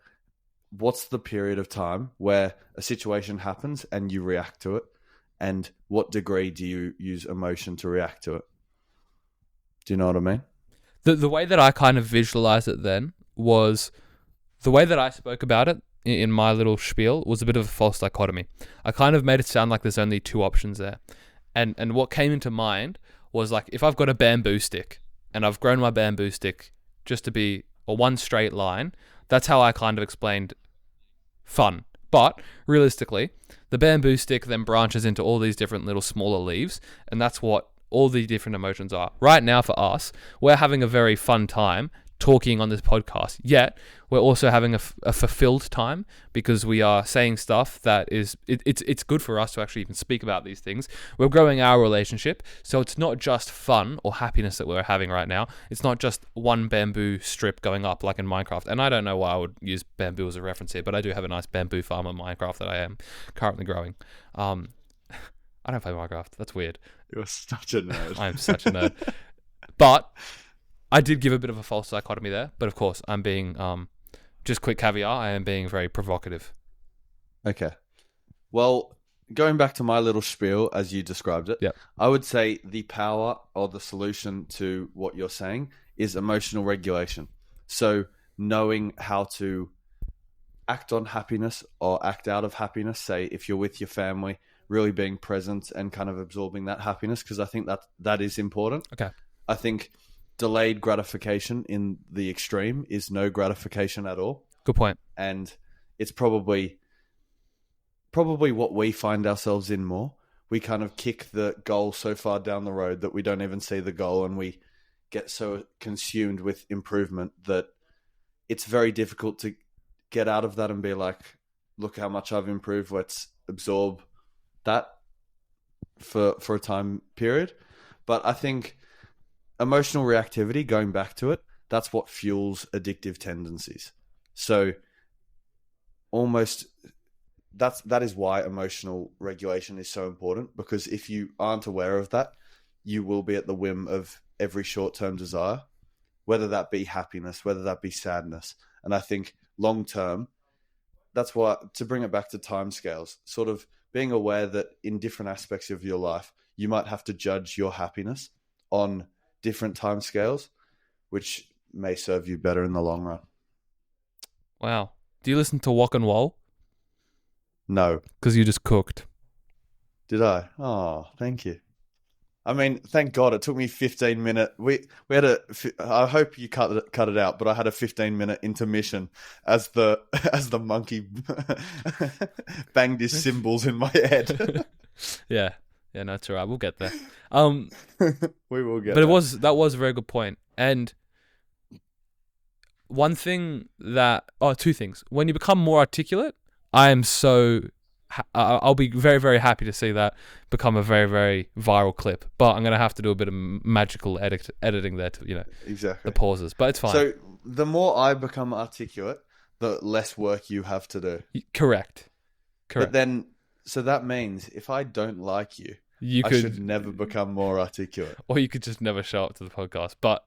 what's the period of time where a situation happens and you react to it? And what degree do you use emotion to react to it? Do you know what I mean? The way that I kind of visualized it then was the way that I spoke about it in my little spiel was a bit of a false dichotomy. I kind of made it sound like there's only two options there. And what came into mind was like, if I've got a bamboo stick and I've grown my bamboo stick just to be a one straight line, that's how I kind of explained fun. But realistically, the bamboo stick then branches into all these different little smaller leaves, and that's what all the different emotions are. Right now for us, we're having a very fun time talking on this podcast, yet we're also having a fulfilled time because we are saying stuff that is it's good for us to actually even speak about these things. We're growing our relationship, so it's not just fun or happiness that we're having right now. It's not just one bamboo strip going up like in Minecraft. And I don't know why I would use bamboo as a reference here, but I do have a nice bamboo farm in Minecraft that I am currently growing. I don't play Minecraft. That's weird. You're such a nerd. I'm such a nerd. But I did give a bit of a false dichotomy there. But of course, I'm being, just quick caveat, I am being very provocative. Okay. Well, going back to my little spiel as you described it, Yep. I would say the power or the solution to what you're saying is emotional regulation. So knowing how to act on happiness or act out of happiness, say if you're with your family, really being present and kind of absorbing that happiness, because I think that is important. Okay. I think delayed gratification in the extreme is no gratification at all. Good point. And it's probably what we find ourselves in more. We kind of kick the goal so far down the road that we don't even see the goal, and we get so consumed with improvement that it's very difficult to get out of that and be like, look how much I've improved, let's absorb that for a time period. But I think emotional reactivity, going back to it, that's what fuels addictive tendencies. So almost that is why emotional regulation is so important, because if you aren't aware of that, you will be at the whim of every short-term desire, whether that be happiness, whether that be sadness. And I think long term, that's why, to bring it back to timescales, sort of being aware that in different aspects of your life, you might have to judge your happiness on different timescales, which may serve you better in the long run. Wow. Do you listen to Walk and Wall? No. Because you just cooked. Did I? Oh, thank you. I mean, thank God it took me 15 minutes. We had I hope you cut it out, but I had a 15-minute intermission as the monkey banged his cymbals in my head. Yeah, no, it's all right. We'll get there. We will get. But there. that was a very good point. And one thing two things. When you become more articulate, I am so. I'll be very, very happy to see that become a very, very viral clip. But I'm going to have to do a bit of magical editing there to, exactly the pauses. But it's fine. So the more I become articulate, the less work you have to do. Correct. But then, so that means if I don't like you, I should never become more articulate. Or you could just never show up to the podcast. But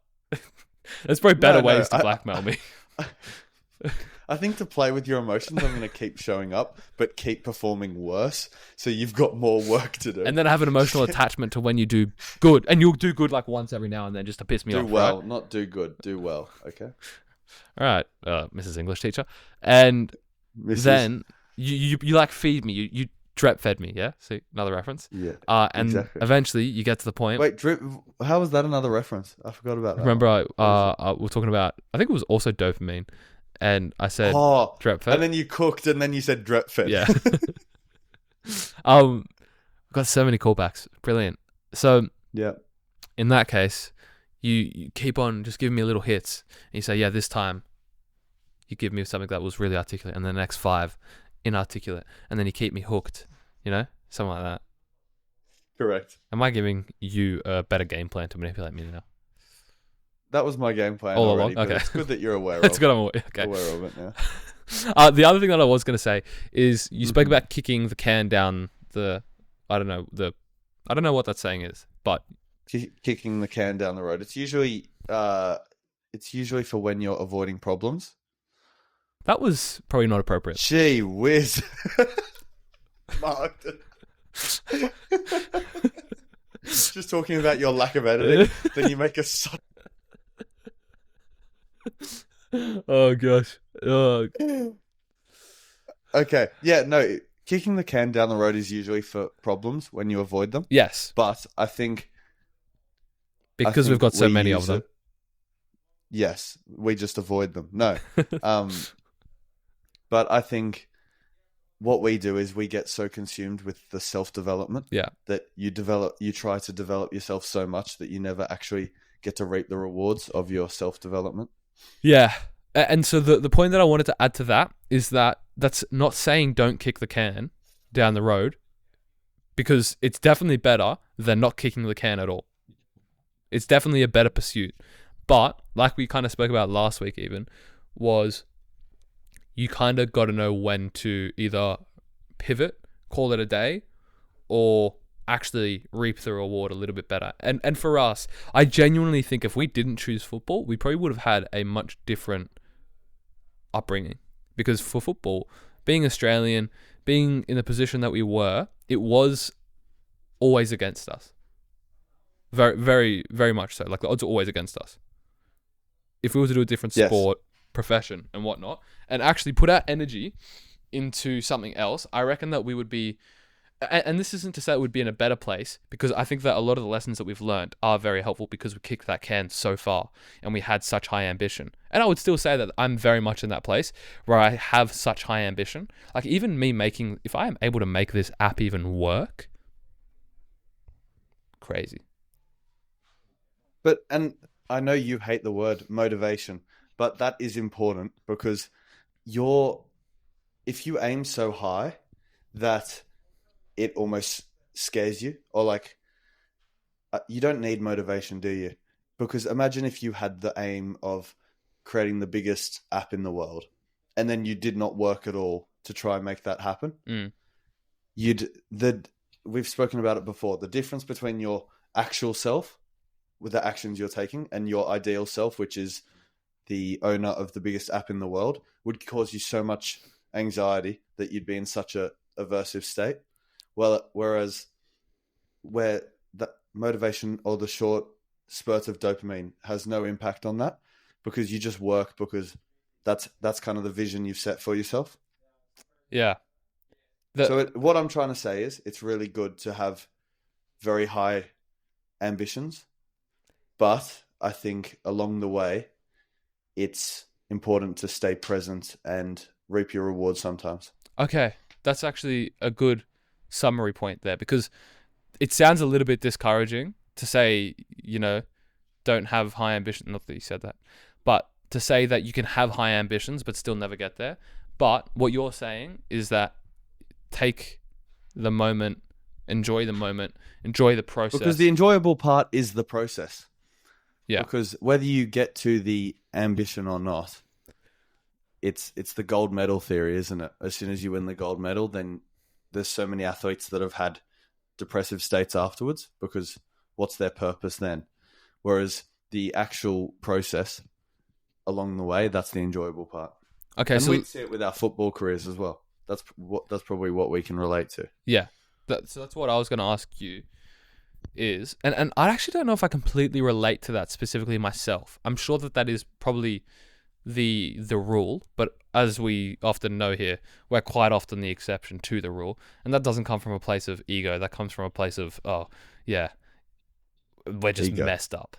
there's probably better ways to blackmail me. I think to play with your emotions, I'm going to keep showing up, but keep performing worse. So you've got more work to do. And then I have an emotional attachment to when you do good. And you'll do good like once every now and then just to piss me off. Do well, right? not do good. Do well, okay? All right, Mrs. English teacher. And then you like feed me. You drip fed me, yeah? See, another reference. Yeah, and exactly. Eventually you get to the point. Wait, drip, how was that another reference? I forgot about that. Remember, we're talking about, I think it was also dopamine. And I said, drip fed. And then you cooked, and then you said drip fed. Yeah. Got so many callbacks. Brilliant. So, yeah. In that case, you keep on just giving me little hits. And you say, yeah, this time you give me something that was really articulate, and the next 5 inarticulate. And then you keep me hooked, something like that. Correct. Am I giving you a better game plan to manipulate me now? That was my game plan all already. along? Okay. It's good that you're aware It's of good I'm aware of it now. The other thing that I was going to say is you spoke about kicking the can down I don't know what that saying is, but kicking the can down the road. It's usually for when you're avoiding problems. That was probably not appropriate. Gee whiz. Marked it. Just talking about your lack of editing, then you make a Oh gosh. Ugh. Okay. Yeah, no, kicking the can down the road is usually for problems when you avoid them. Yes, But I think because we've got so we many of use them. it. Yes, we just avoid them. No. But I think what we do is we get so consumed with the self-development Yeah. that you try to develop yourself so much that you never actually get to reap the rewards of your self-development. Yeah. And so the point that I wanted to add to that is that that's not saying don't kick the can down the road, because it's definitely better than not kicking the can at all. It's definitely a better pursuit. But like we kind of spoke about last week even, was you kind of got to know when to either pivot, call it a day, or actually reap the reward a little bit better. And for us, I genuinely think if we didn't choose football, we probably would have had a much different upbringing. Because for football, being Australian, being in the position that we were, it was always against us. Very, very, very much so. Like the odds are always against us. If we were to do a different Yes. sport, profession, and whatnot, and actually put our energy into something else, I reckon that we would be. And this isn't to say it would be in a better place, because I think that a lot of the lessons that we've learned are very helpful because we kicked that can so far and we had such high ambition. And I would still say that I'm very much in that place where I have such high ambition. Like even me if I am able to make this app even work, crazy. And I know you hate the word motivation, but that is important because if you aim so high that it almost scares you, or like you don't need motivation, do you? Because imagine if you had the aim of creating the biggest app in the world and then you did not work at all to try and make that happen. We've spoken about it before, the difference between your actual self with the actions you're taking and your ideal self, which is the owner of the biggest app in the world, would cause you so much anxiety that you'd be in such a aversive state. Whereas where the motivation or the short spurt of dopamine has no impact on that, because you just work because that's kind of the vision you've set for yourself. Yeah. What I'm trying to say is it's really good to have very high ambitions, but I think along the way, it's important to stay present and reap your rewards sometimes. Okay. That's actually a good summary point there, because it sounds a little bit discouraging to say, don't have high ambition. Not that you said that, but to say that you can have high ambitions but still never get there. But what you're saying is that take the moment, enjoy the process. Because the enjoyable part is the process. Yeah. Because whether you get to the ambition or not, it's the gold medal theory, isn't it? As soon as you win the gold medal, then there's so many athletes that have had depressive states afterwards, because what's their purpose then? Whereas the actual process along the way, that's the enjoyable part. Okay, and so we see it with our football careers as well. That's probably what we can relate to. Yeah. So that's what I was going to ask you is, and I actually don't know if I completely relate to that specifically myself. I'm sure that is probably the rule, but as we often know here, we're quite often the exception to the rule, and that doesn't come from a place of ego. That comes from a place of, oh yeah, we're just Ego. Messed up.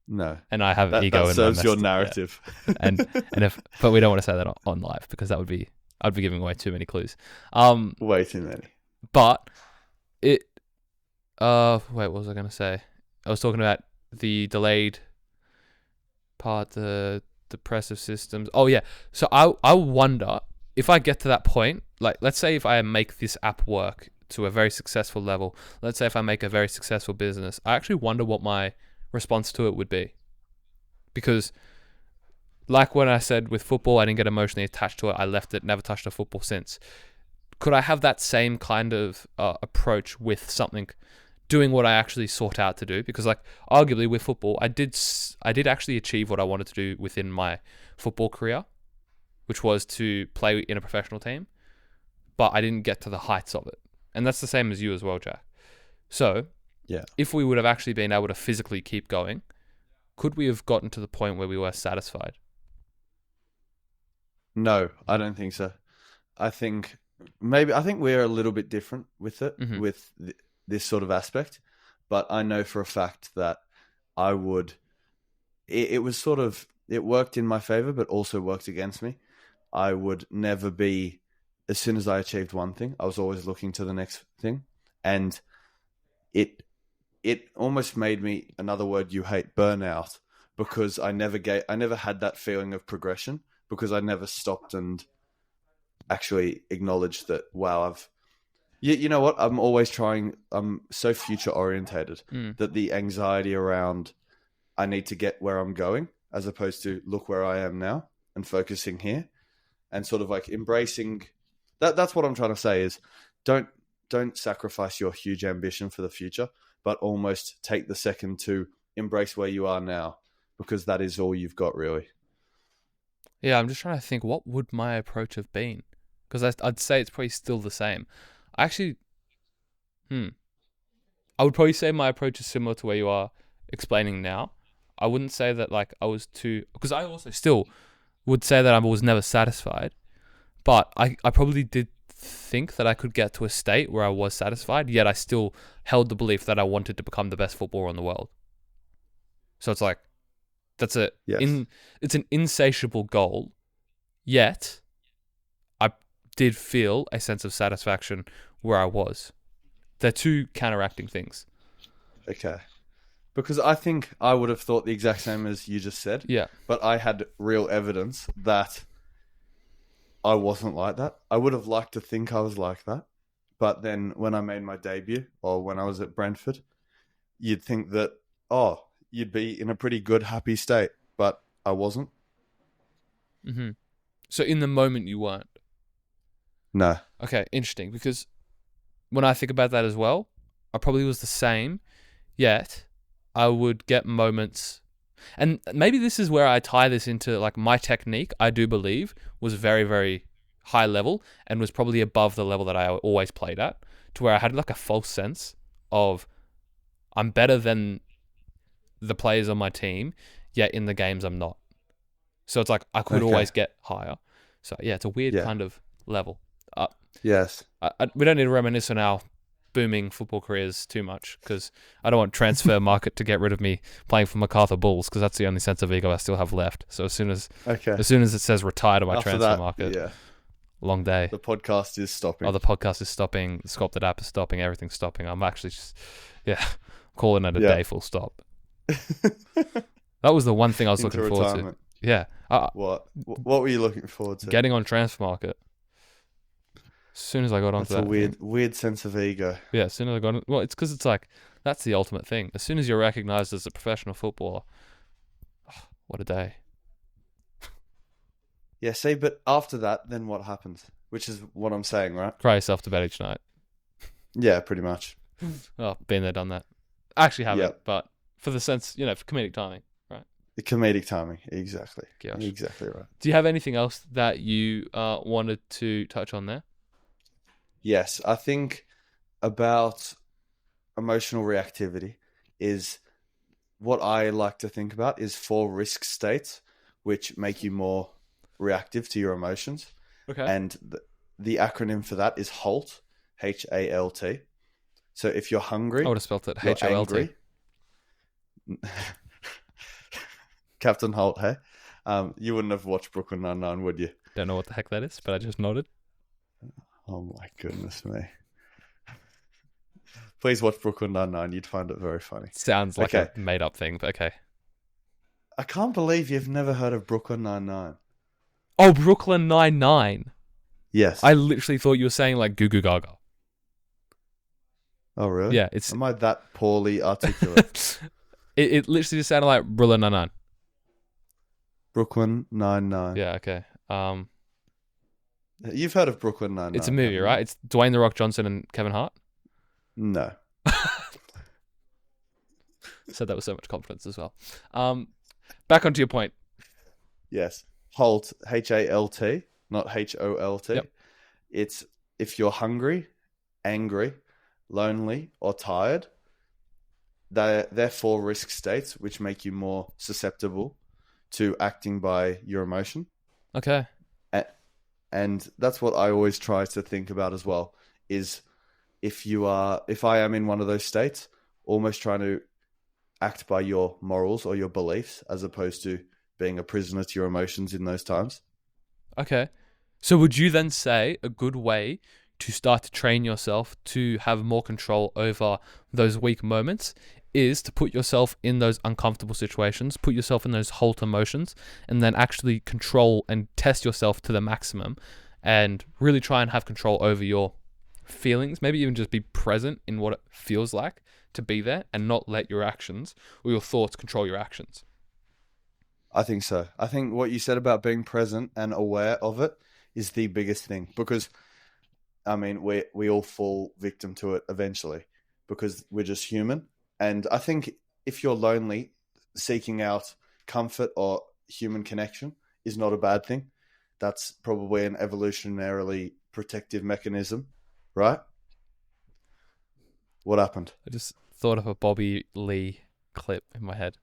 No, and I have ego. That serves your narrative. Yeah. But we don't want to say that on live, because I'd be giving away too many clues. Way too many. But it. Wait, what was I going to say? I was talking about the delayed part, the depressive systems. Oh yeah. So I wonder if I get to that point, like let's say if I make this app work to a very successful level, let's say if I make a very successful business, I actually wonder what my response to it would be. Because like when I said with football, I didn't get emotionally attached to it. I left it, never touched a football since. Could I have that same kind of approach with something, doing what I actually sought out to do? Because like arguably with football, I did actually achieve what I wanted to do within my football career, which was to play in a professional team, but I didn't get to the heights of it. And that's the same as you as well, Jack. So yeah, if we would have actually been able to physically keep going, could we have gotten to the point where we were satisfied? No, I don't think so. I think we're a little bit different with it, Mhm. with this sort of aspect. But I know for a fact that I would. It was sort of, it worked in my favor, but also worked against me. I would never be. As soon as I achieved one thing, I was always looking to the next thing, and it almost made me, another word you hate, burnout, because I never had that feeling of progression, because I never stopped and actually acknowledged that, wow, you know what, I'm always trying, I'm so future orientated Mm. that the anxiety around I need to get where I'm going, as opposed to look where I am now and focusing here, and sort of like embracing that's what I'm trying to say is, don't sacrifice your huge ambition for the future, but almost take the second to embrace where you are now, because that is all you've got, really. Yeah, I'm just trying to think, what would my approach have been? Because I'd say it's probably still the same. I actually, I would probably say my approach is similar to where you are explaining now. I wouldn't say that like I was too, because I also still would say that I was never satisfied, but I probably did think that I could get to a state where I was satisfied, yet I still held the belief that I wanted to become the best footballer in the world. So it's like, that's Yes. it's an insatiable goal, yet I did feel a sense of satisfaction where I was. They're two counteracting things. Okay. Because I think I would have thought the exact same as you just said, Yeah. but I had real evidence that I wasn't like that. I would have liked to think I was like that, but then when I made my debut, or when I was at Brentford, you'd think that, oh, you'd be in a pretty good, happy state, but I wasn't. hmm So in the moment you weren't. No. Okay, interesting. Because when I think about that as well, I probably was the same, yet I would get moments. And maybe this is where I tie this into like my technique, I do believe, was very, very high level and was probably above the level that I always played at, to where I had like a false sense of I'm better than the players on my team, yet in the games I'm not. So it's like I could Okay. always get higher. So yeah, it's a weird Yeah. kind of level. Yes. We don't need to reminisce on our booming football careers too much, because I don't want transfer market to get rid of me playing for MacArthur Bulls, because that's the only sense of ego I still have left. So as soon as Okay. it says retire to my After transfer that, market, yeah, long day. the podcast is stopping. Oh, the podcast is stopping. The Sculpted app is stopping. Everything's stopping. I'm actually just, calling it a Yeah. day. Full stop. That was the one thing I was Into looking forward to. retirement. Yeah, What were you looking forward to? getting on transfer market. As soon as I got onto That's a that, weird sense of ego. yeah, as soon as I got well, it's because it's like that's the ultimate thing. As soon as you're recognized as a professional footballer, what a day. Yeah, see, but after that, then what happens? Which is what I'm saying, right? Cry yourself to bed each night. Yeah, pretty much. Oh, been there, done that. I actually haven't, Yep. but for the sense, for comedic timing, right? The comedic timing, exactly. Gosh. Exactly right. Do you have anything else that you wanted to touch on there? Yes, I think about emotional reactivity is what I like to think about is 4 risk states which make you more reactive to your emotions. Okay. And the acronym for that is HALT, HALT. So if you're hungry, I would have spelt it you're HOLT. angry. Captain Holt, hey? You wouldn't have watched Brooklyn Nine-Nine, would you? Don't know what the heck that is, but I just nodded. Oh my goodness me. Please watch Brooklyn Nine-Nine. You'd find it very funny. Sounds like Okay. a made-up thing, but okay. I can't believe you've never heard of Brooklyn Nine-Nine. Oh, Brooklyn Nine-Nine. Yes. I literally thought you were saying like Goo Goo Gaga. Oh, really? Yeah, it's Am I that poorly articulate? it literally just sounded like Brooklyn Nine-Nine. Brooklyn Nine-Nine. Yeah, okay. You've heard of Brooklyn Nine-Nine. It's a movie, haven't you? right? It's Dwayne The Rock Johnson and Kevin Hart. No. Said that with so much confidence as well. Back onto your point. Yes. HALT, HALT, not HOLT. Yep. It's if you're hungry, angry, lonely, or tired, they're 4 risk states which make you more susceptible to acting by your emotion. Okay. And that's what I always try to think about as well, is if I am in one of those states, almost trying to act by your morals or your beliefs as opposed to being a prisoner to your emotions in those times. Okay. So would you then say a good way to start to train yourself to have more control over those weak moments is to put yourself in those uncomfortable situations, put yourself in those halt emotions, and then actually control and test yourself to the maximum and really try and have control over your feelings, maybe even just be present in what it feels like to be there and not let your actions or your thoughts control your actions. I think so. I think what you said about being present and aware of it is the biggest thing, because I mean, we all fall victim to it eventually because we're just human. And I think if you're lonely, seeking out comfort or human connection is not a bad thing. That's probably an evolutionarily protective mechanism, right? What happened? I just thought of a Bobby Lee clip in my head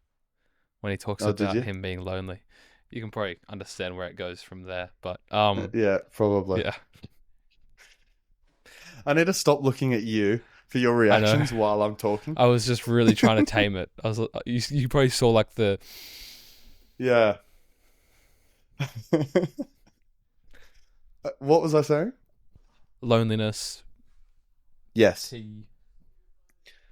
when he talks about him being lonely. You can probably understand where it goes from there, but yeah, probably. Yeah. I need to stop looking at you for your reactions while I'm talking. I was just really trying to tame it. I was you probably saw like the yeah. What was I saying? Loneliness. Yes.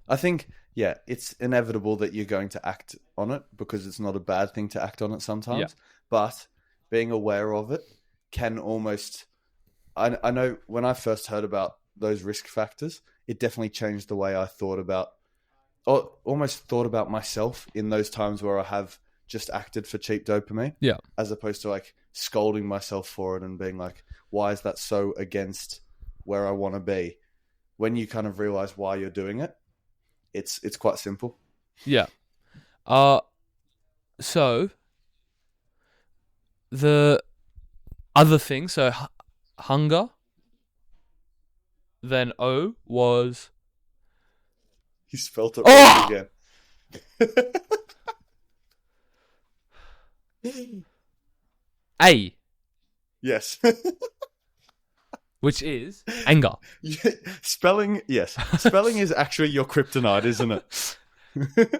I think, yeah, it's inevitable that you're going to act on it because it's not a bad thing to act on it sometimes. Yeah. But being aware of it can almost... I know when I first heard about those risk factors, it definitely changed the way I thought about... or almost thought about myself in those times where I have just acted for cheap dopamine. Yeah. As opposed to like scolding myself for it and being like, why is that so against where I want to be? When you kind of realize why you're doing it, it's quite simple. Yeah. So the other thing, so hunger, then O was... You spelt it wrong again. A. Yes. Which is anger. Spelling, yes. Spelling is actually your kryptonite, isn't it?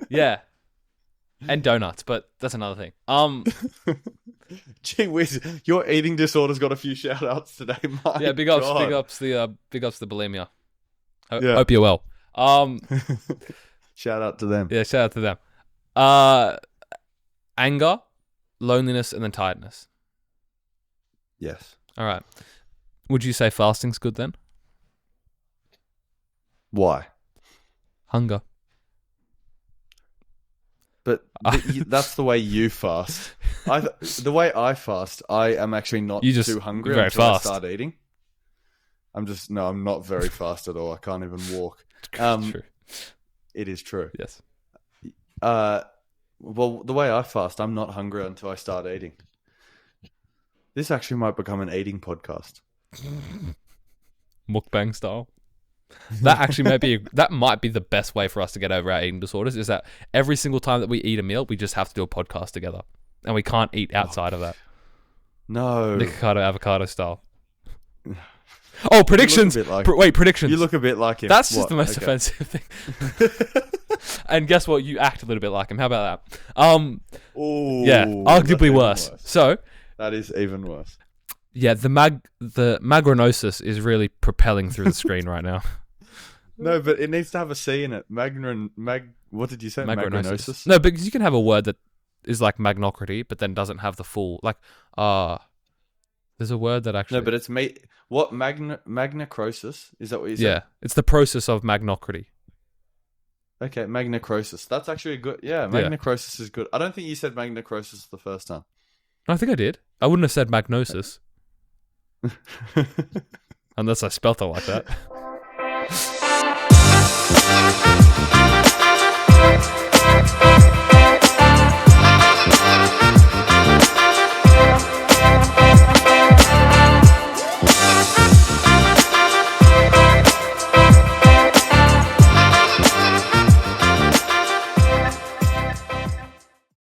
Yeah. And donuts, but that's another thing. Gee whiz, your eating disorder's got a few shout outs today, Mike. Yeah, big ups the bulimia. Hope you're well. Shout out to them. Yeah, shout out to them. Anger, loneliness, and then tiredness. Yes. All right. Would you say fasting's good then? Why? Hunger. But that's the way you fast. The way I fast, I am actually not too hungry until I start eating. I'm not very fast at all. I can't even walk. True. It is true. Yes. Well, the way I fast, I'm not hungry until I start eating. This actually might become an eating podcast. Mukbang style. That actually might be the best way for us to get over our eating disorders, is that every single time that we eat a meal, we just have to do a podcast together. And we can't eat outside of that. No. Nikocado avocado style. Oh, predictions! Predictions. You look a bit like him. That's just the most offensive thing. And guess what? You act a little bit like him. How about that? Ooh, yeah, arguably worse. So that is even worse. Yeah, the magranosis is really propelling through the screen right now. No, but it needs to have a C in it. What did you say? Magranosis? No, because you can have a word that is like magnocrity, but then doesn't have the full there's a word that actually... No, but it's what magnacrosis? Is that what you said? Yeah, it's the process of magnocrity. Okay, magnacrosis. That's actually a good... Yeah, magnacrosis is good. I don't think you said magnacrosis the first time. I think I did. I wouldn't have said magnosis. Unless I spelt it like that.